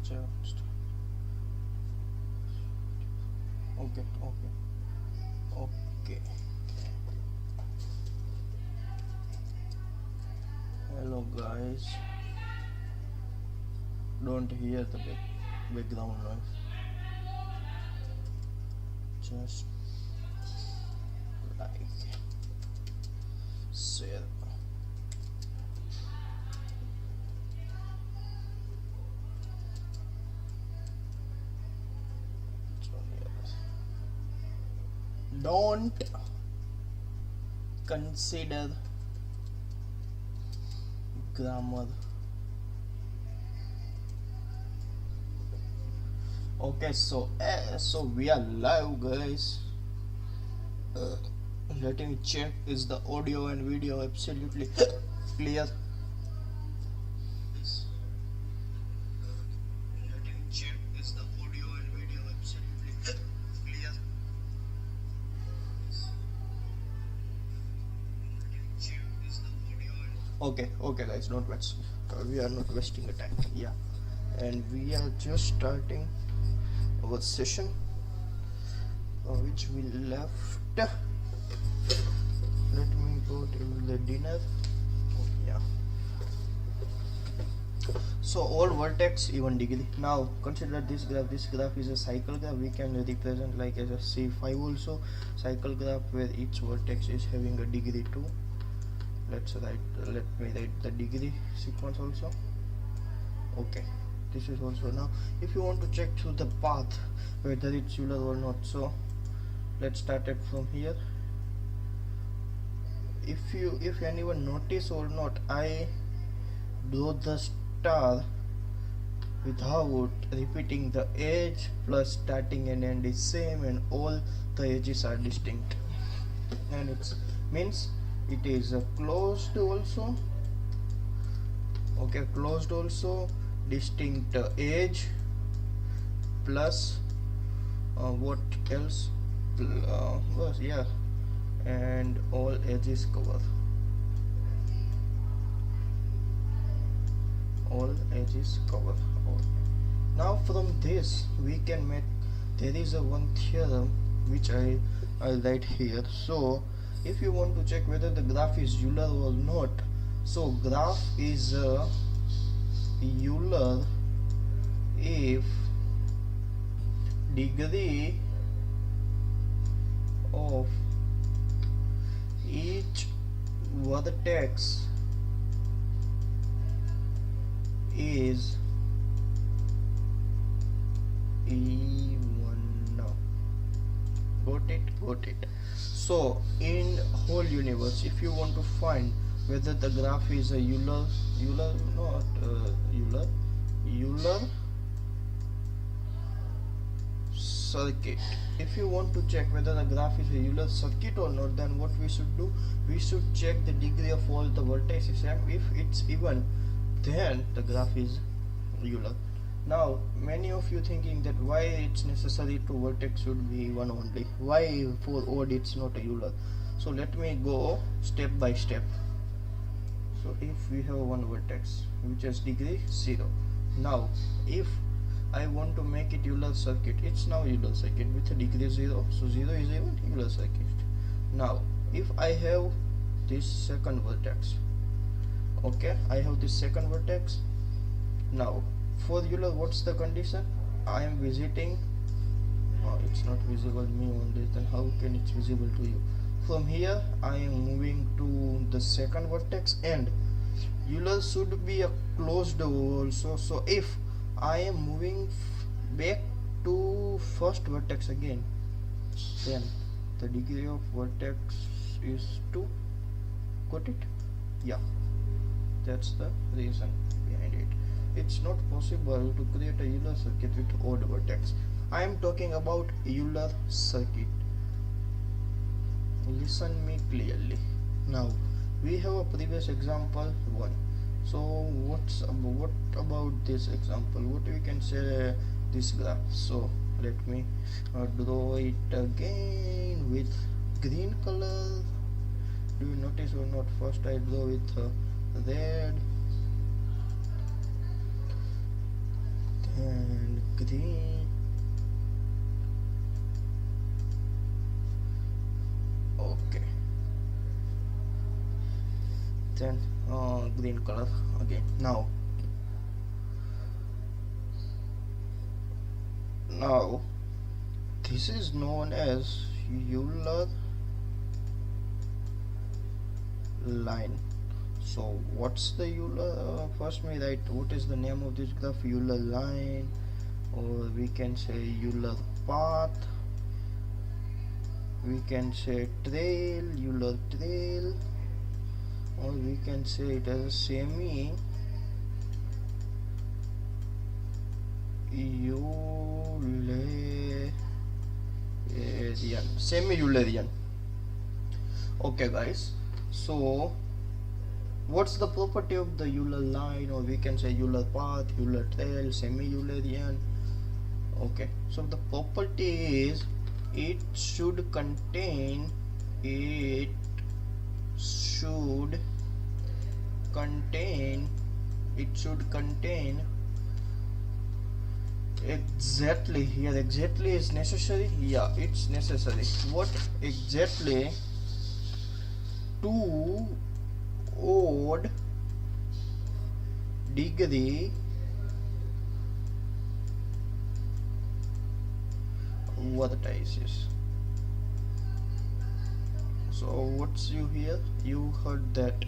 just okay. Hello guys, don't hear the background noise. Just like share. Don't consider grammar. Okay, so we are live, guys. Let me check, is the audio and video absolutely clear? Okay guys, don't waste, we are not wasting the time. Yeah, and we are just starting our session which we left. Let me go to the dinner. Yeah, so all vertex even degree. Now consider this graph is a cycle graph. We can represent like as a C5 also cycle graph where each vertex is having a degree 2. Let me write the degree sequence also. Okay, this is also. Now if you want to check through the path whether it's Euler or not, so let's start it from here. If anyone notice or not, I draw the star without repeating the edge, plus starting and end is same, and all the edges are distinct, and it means it is closed also. Okay, closed also, distinct edge, plus what else, yeah, and all edges cover, Okay. Now from this we can make, there is a one theorem which I'll write here. So if you want to check whether the graph is Euler or not, so graph is Euler if degree of each vertex is even. Now got it. So in whole universe, if you want to find whether the graph is a Euler circuit, if you want to check whether the graph is a Euler circuit or not, then what we should do, we should check the degree of all the vertices, and if it's even, then the graph is Euler. Now many of you thinking that why it's necessary to vertex should be one only, why for odd it's not a Euler. So let me go step by step. So if we have one vertex which has degree 0, now if I want to make it Euler circuit, it's now Euler circuit with a degree 0, so 0 is even Euler circuit. Now if I have this second vertex, okay, I have this second vertex. Now for Euler, what's the condition? I am visiting, it's not visible me on this, then how can it's visible to you? From here I am moving to the second vertex, and Euler should be a closed also. So if I am moving back to first vertex again, then the degree of vertex is 2. Got it? Yeah, that's the reason behind it. It's not possible to create a Euler circuit with odd vertex. I am talking about Euler circuit. Listen me clearly. Now we have a previous example 1. So what about this example? What we can say this graph? So let me draw it again with green color. Do you notice or not? First I draw with red, green. Okay, then green color again. Now this is known as Euler line. So what's the Euler? First we write what is the name of this graph. Euler line, or we can say Euler path, we can say trail, Euler trail, or we can say it as a semi Eulerian. Okay guys, so what's the property of the Euler line, or we can say Euler path, Euler trail, semi-Eulerian? Okay, so the property is it should contain exactly, here exactly is necessary. Yeah, it's necessary. What exactly? 2 odd degree vertices. So what's you here? You heard that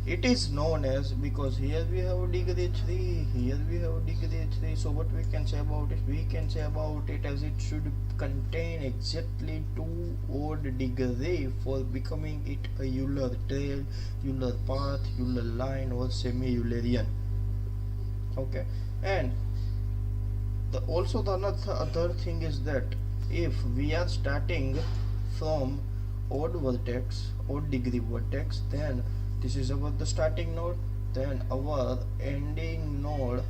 it is known as, because here we have degree 3, here we have degree 3. So what we can say about it? We can say about it as it should contain exactly 2 odd degree for becoming it a Euler trail, Euler path, Euler line, or semi-Eulerian. Okay, and also the other thing is that if we are starting from odd degree vertex, then this is our the starting node, then our ending node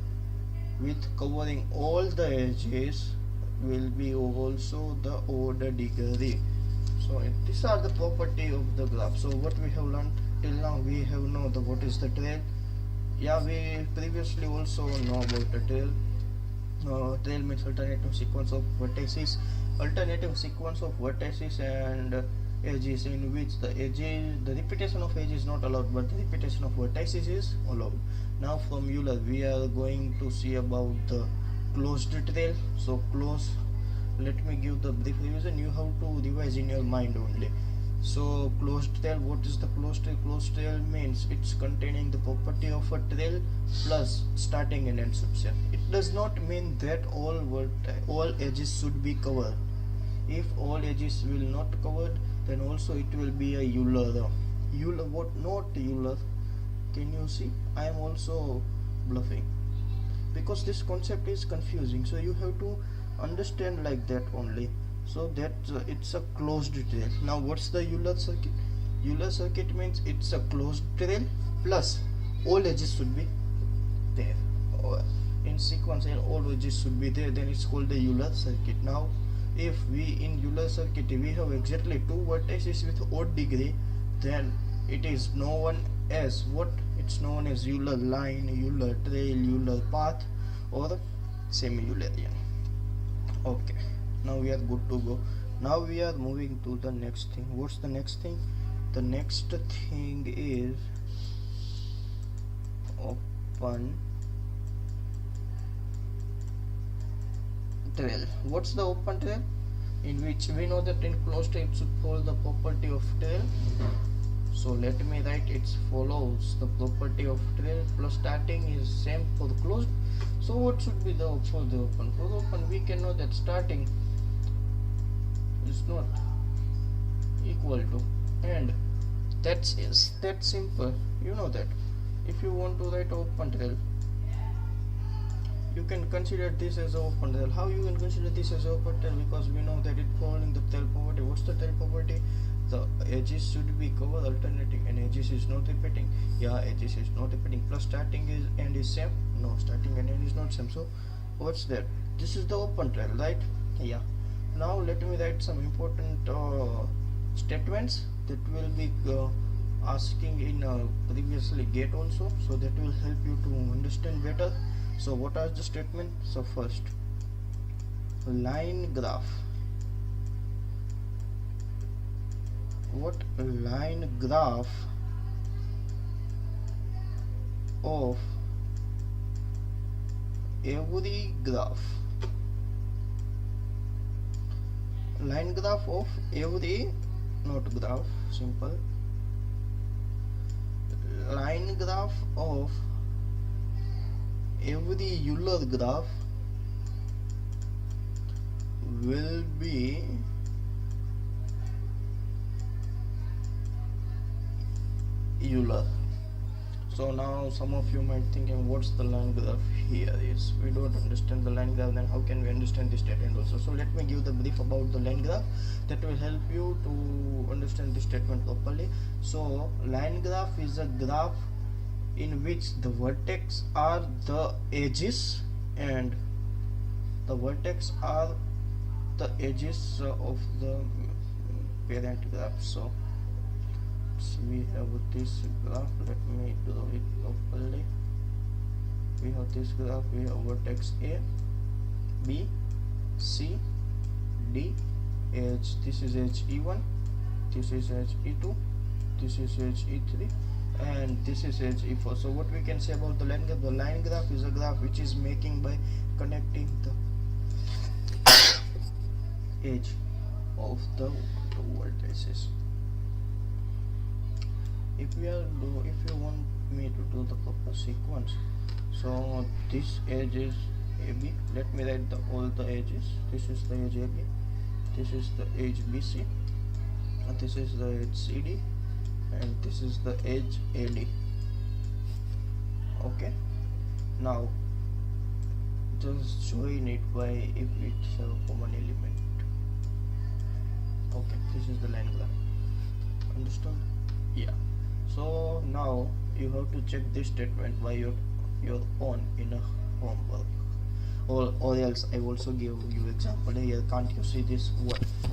with covering all the edges will be also the odd degree. So these are the property of the graph. So what we have learned till now, we have know the what is the trail. Yeah, we previously also know about the trail. Trail means alternative sequence of vertices, and edges in which the repetition of edge is not allowed, but the repetition of vertices is allowed. Now from Euler we are going to see about the closed trail. So let me give the brief revision. You have to revise in your mind only. So closed trail, what is the closed trail? Closed trail means it's containing the property of a trail plus starting and end subset. It does not mean that all edges should be covered. If all edges will not covered, then also it will be a Euler. What? Not Euler. Can you see? I am also bluffing because this concept is confusing. So you have to understand like that only. So that it's a closed trail. Now what's the Euler circuit? Euler circuit means it's a closed trail plus all edges should be there, or in sequence and all edges should be there, then it's called the Euler circuit. Now if we in Euler circuit we have exactly 2 vertices with odd degree, then it is known as what? It's known as Euler line, Euler trail, Euler path, or semi-Eulerian. Okay, now we are good to go. Now we are moving to the next thing. What's the next thing? The next thing is open trail. What's the open trail? In which we know that in closed trail it should follow the property of trail. So let me write it follows the property of trail plus starting is same for the closed. So what should be the for the open? For the open we can know that starting is not equal to end. That simple. You know that. If you want to write open trail, you can consider this as open trail. How you can consider this as open trail? Because we know that it following the trail property. What's the trail property? The edges should be covered alternating and edges is not repeating. Yeah, edges is not repeating plus starting is end is same. No, starting and end is not same. So what's that? This is the open trail, right? Yeah. Now let me write some important statements that will be asking in previously GATE also, so that will help you to understand better. So what are the statements? So first, line graph. What line graph of every graph? Line graph of every, not graph, simple. Line graph of every Euler graph will be Euler. So now some of you might thinking, what's the line graph here is? We don't understand the line graph, then how can we understand this statement also? So let me give the brief about the line graph that will help you to understand this statement properly. So line graph is a graph in which the vertex are the edges and the vertex are the edges of the parent graph. So we have this graph, let me draw it properly. We have this graph, we have vertex A, B, C, D, edge, this is edge E1, this is edge E2, this is edge E3, and this is edge E4. So what we can say about the line graph? The line graph is a graph which is making by connecting the edge of the vertices. If you want me to do the proper sequence, so this edge is AB. Let me write all the edges. This is the edge AB, this is the edge BC, and this is the edge CD, and this is the edge AD. Okay, now just join it by if it's a common element. Okay, this is the line graph. Understood? Yeah. So now you have to check this statement by your own in a homework, or else I also give you example here. Can't you see this?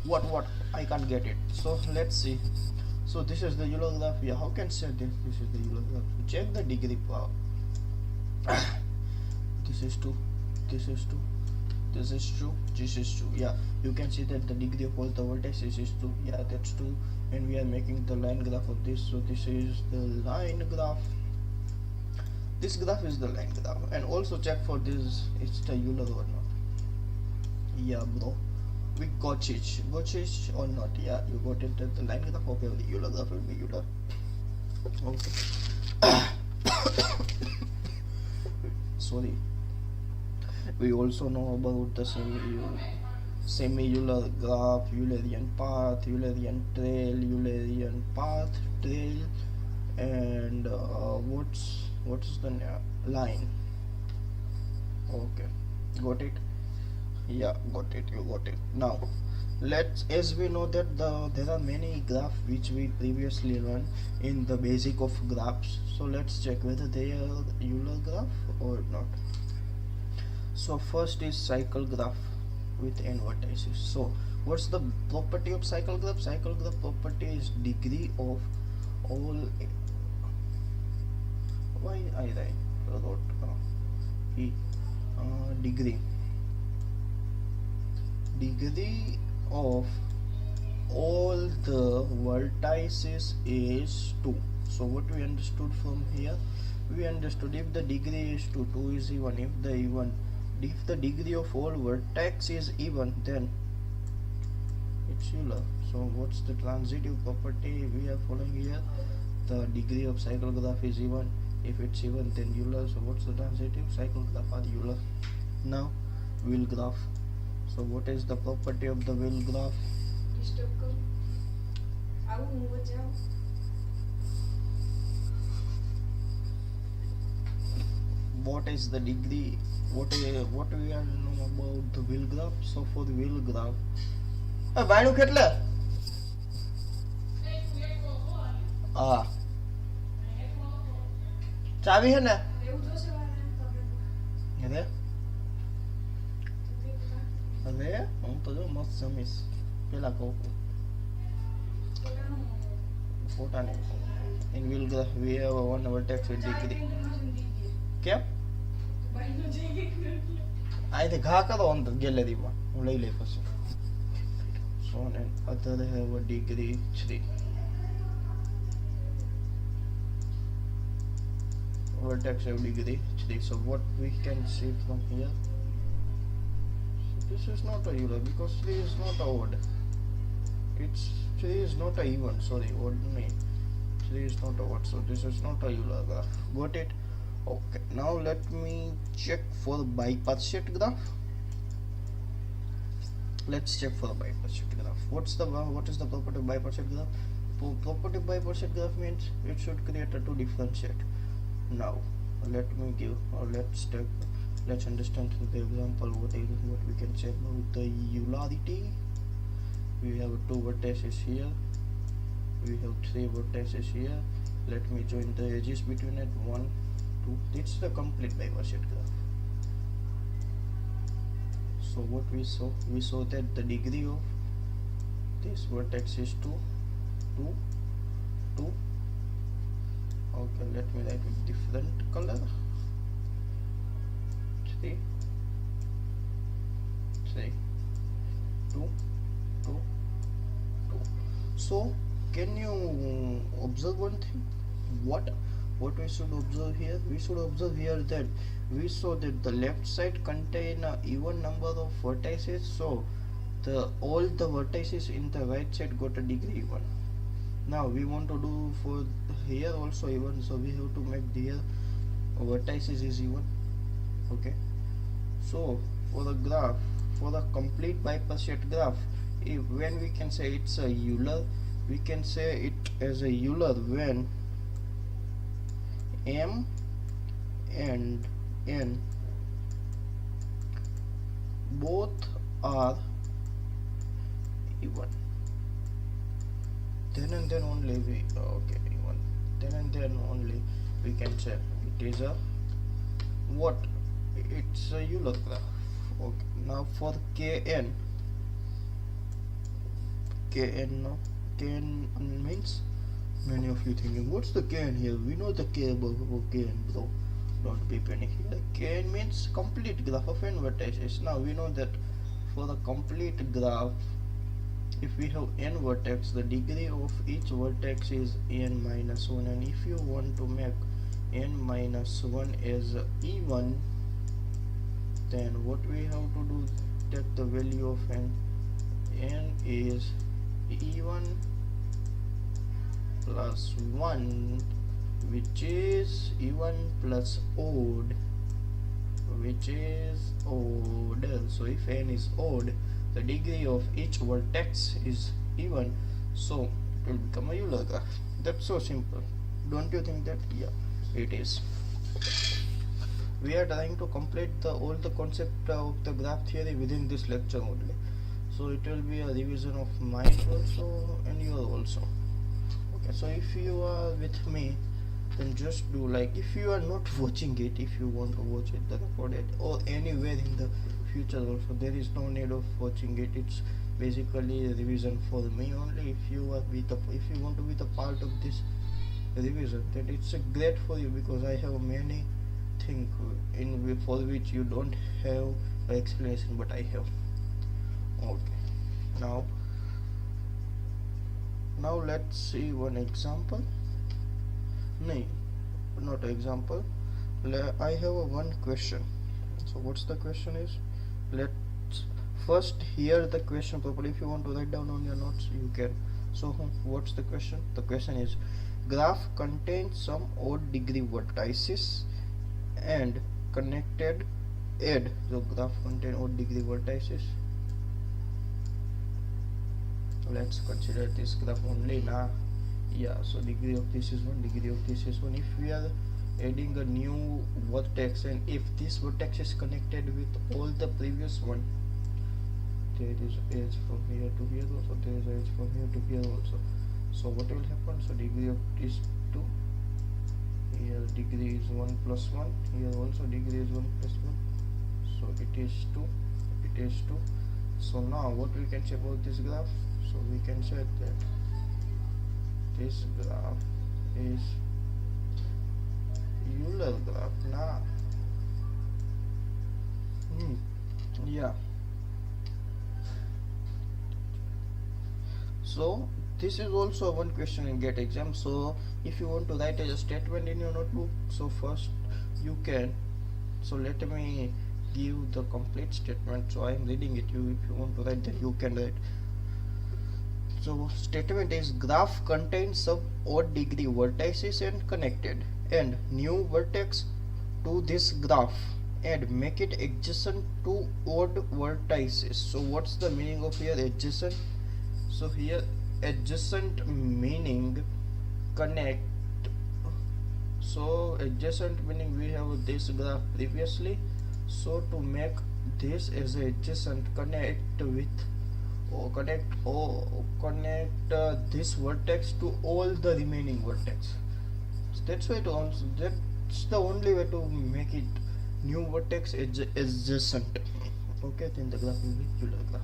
What I can't get it. So let's see. So this is the Euler graph. Yeah, how can say this? This is the Euler graph. Check the degree power. This is 2, this is 2, this is 2, this is 2. Yeah, you can see that the degree of all the vertices is 2. Yeah, that's 2, and we are making the line graph of this. So this is the line graph. This graph is the line graph. And also check for this, it's the Euler or not. Yeah, bro, we got it or not? Yeah, you got it, that the line graph of every Euler graph will be Euler. Okay. Sorry. We also know about the semi-Euler graph, Eulerian path, Eulerian trail, Eulerian path, trail, and what's the line? Okay, got it? Yeah, got it. You got it. Now as we know that there are many graphs which we previously learned in the basic of graphs. So let's check whether they are Euler graph or not. So first is cycle graph with n vertices. So what's the property of cycle graph? Cycle graph property is degree of all. Why I wrote degree of all the vertices is 2. So what we understood from here? We understood if the degree is 2, 2 is even. If the degree of all vertex is even, then it's Euler. So what's the transitive property we are following here? The degree of cycle graph is even. If it's even, then Euler. So what's the transitive? Cycle graph are Euler. Now wheel graph. So what is the property of the wheel graph? What is the degree? What we are know about the wheel graph? So for the wheel graph, ભાણું કેટલે? ચાવી હે ને? અરે હું તો જો મસ્ત જમીશ. પેલા કહું ફોટા નહીં. In wheel graph we have one vertex with degree. કેમ? અહીંથી ઘા કરો અંદર ગેલેરીમાં, હું લઈ લઈ પછી. So and other have a degree 3. Vertex have degree 3. So what we can see from here, so this is not a Euler because 3 is not a odd. It's 3 is not a even, sorry, odd no. 3 is not a odd, so this is not a Euler graph. Got it? Okay, now let me check for bipartite graph. Let's check for the bipartite graph. What is the property of bipartite graph? Property of bipartite graph means it should create a two different set. Now let me give, or let's understand through the example what we can say about the Eulerity. We have two vertices here, we have three vertices here. Let me join the edges between it, 1 2. It's the complete bipartite graph. So what we saw that the degree of this vertex is 2 2 2. Okay, let me write with different color, 3 3 2 2 2. So can you observe one thing? What we should observe here? We should observe here that we saw that the left side contain a even number of vertices, so all the vertices in the right side got a degree 1. Now we want to do for here also even, so we have to make here vertices is even. Okay, so for the graph, for the complete bipartite graph, when we can say it's a Euler, we can say it as a Euler when M and N both are even. Then and then only we even. Then and then only we can say it is a what? It's a Euler graph. Okay. Now for Kn means, many of you thinking what's the Kn here? We know the K above Kn, bro. Don't be panic here. Kn means complete graph of n vertices. Now we know that for the complete graph, if we have n vertex, the degree of each vertex is n minus 1, and if you want to make n minus 1 as even, then what we have to do, take the value of n is even plus 1, which is even plus odd, which is odd. So if n is odd, the degree of each vertex is even, so it will become a Euler graph. That's so simple, don't you think that? Yeah, it is. We are trying to complete all the concept of the graph theory within this lecture only, so it will be a revision of mine also and your also. Okay, so if you are with me, then just do like, if you are not watching it, if you want to watch it, the recorded or anywhere in the future also, there is no need of watching it. It's basically a revision for me only. If you want to be the part of this revision, then it's a great for you, because I have many things for which you don't have an explanation, but I have. Okay, now let's see one example. No, not example. I have one question. So what's the question is? Let's first hear the question properly. If you want to write down on your notes, you can. So what's the question? The question is, graph contains some odd degree vertices and connected add. So graph contain odd degree vertices. Let's consider this graph only now. Yeah, so degree of this is 1, degree of this is 1. If we are adding a new vertex, and if this vertex is connected with all the previous one, there is edge from here to here also, there is edge from here to here also. So what will happen? So degree of this 2, here degree is 1 plus 1, here also degree is 1 plus 1, so it is 2, it is 2. So now what we can say about this graph? So we can say that this graph is Euler graph. Now Yeah. So this is also one question in GATE exam. So if you want to write as a statement in your notebook, so first you can. So let me give the complete statement. So I am reading it. You, if you want to write, then you can write. So statement is graph contains some odd degree vertices and connected, and new vertex to this graph and make it adjacent to odd vertices. So what's the meaning of here adjacent? So here adjacent meaning connect. So adjacent meaning we have this graph previously. So to make this as adjacent, connect with or connect this vertex to all the remaining vertex. So that's why to also, that's the only way to make it new vertex adjacent. Okay, then the graph will be Euler graph.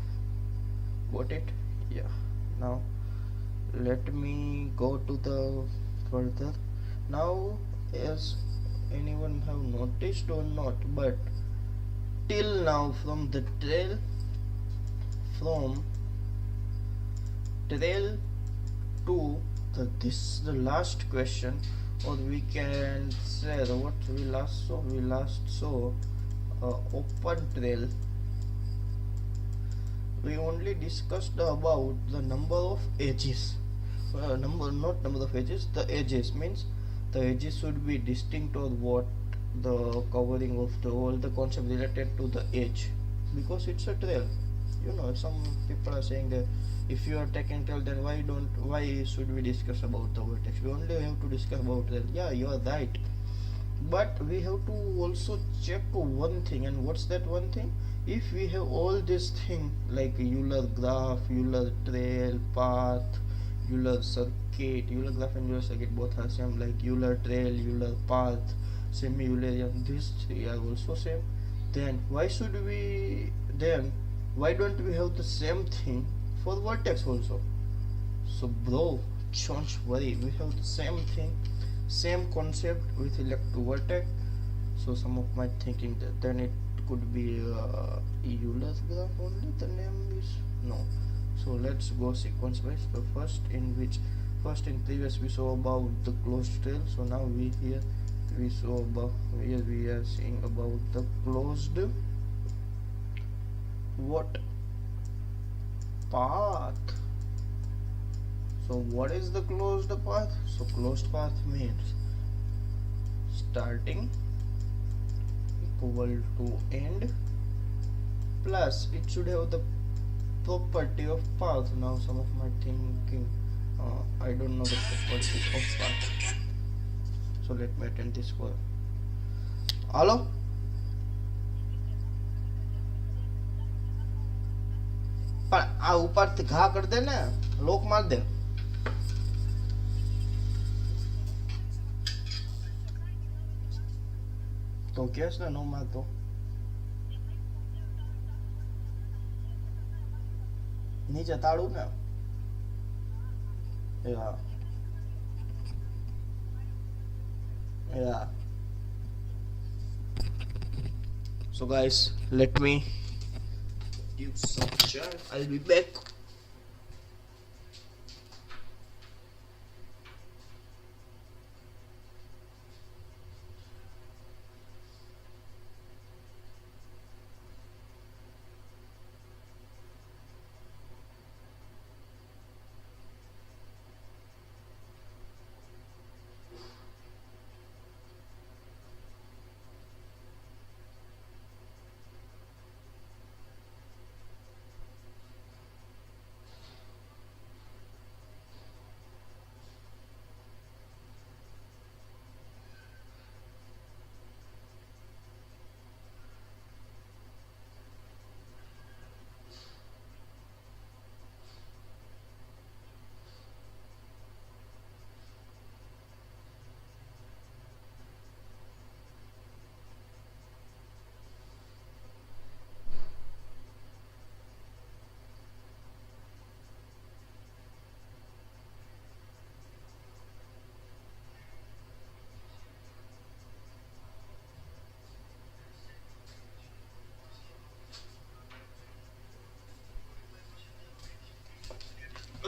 Got it? Yeah. Now let me go to the further. Now, as anyone have noticed or not, but till now from the trail to the last question, or we can say what we last saw open trail. We only discussed about the number of edges. Not number of edges, the edges means the edges should be distinct, or what, the covering of the all the concept related to the edge, because it's a trail. You know, some people are saying that if you are taking trail, then why should we discuss about the vertex? We only have to discuss about trail. Yeah, you are right, but we have to also check one thing. And what's that one thing? If we have all this thing like Euler graph, Euler trail, path, Euler circuit, Euler graph and Euler circuit both are same, like Euler trail, Euler path, semi-Eulerian, this are also same, then why don't we have the same thing for vertex also? So bro, don't worry, we have the same thing, same concept with electro vertex. So some of my thinking that then it could be Euler's graph only, the name is no. So let's go sequence wise. So first in previous we saw about the closed trail. So now we are seeing about the closed what path. So what is the closed path? So closed path means starting equal to end plus it should have the property of path. Now some of my thinking, I don't know the property of path. So let me attend this call. Hello? પણ આ ઉપરથી ઘા કરી દે ને, લોક માર દે. તો case ને નો મારતો. નીચે તાળું ને. Yeah. Yeah. So guys, let me give some chai. I'll be back.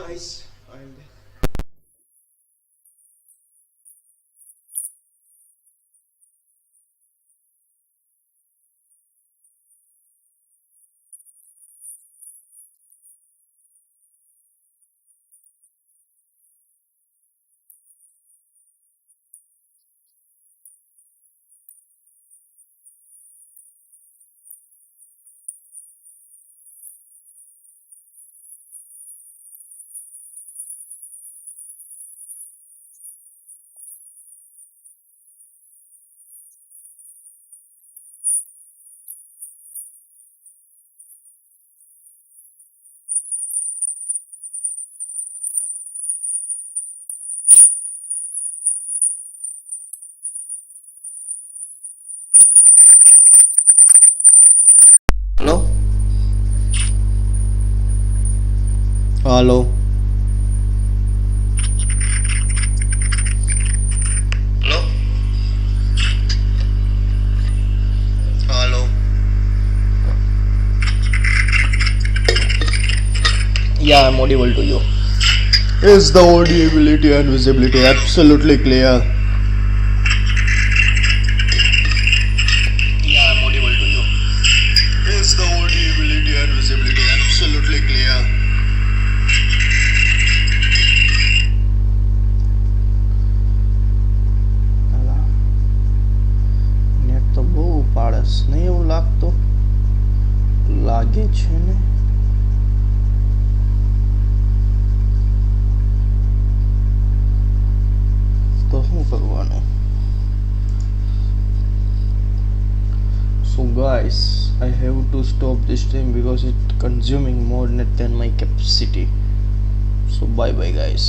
guys, and hello, hello, hello, hello. Yeah, I'm audible to you. Is the audibility and visibility absolutely clear? Yeah, I'm audible to you. Is the audibility and visibility absolutely clear? Net તો બહુ પાડસ નહીં એવું લાગતું લાગે છે ને તો શું કરવાનું So guys, I have to stop this stream because it's consuming more net than my capacity. So bye bye guys.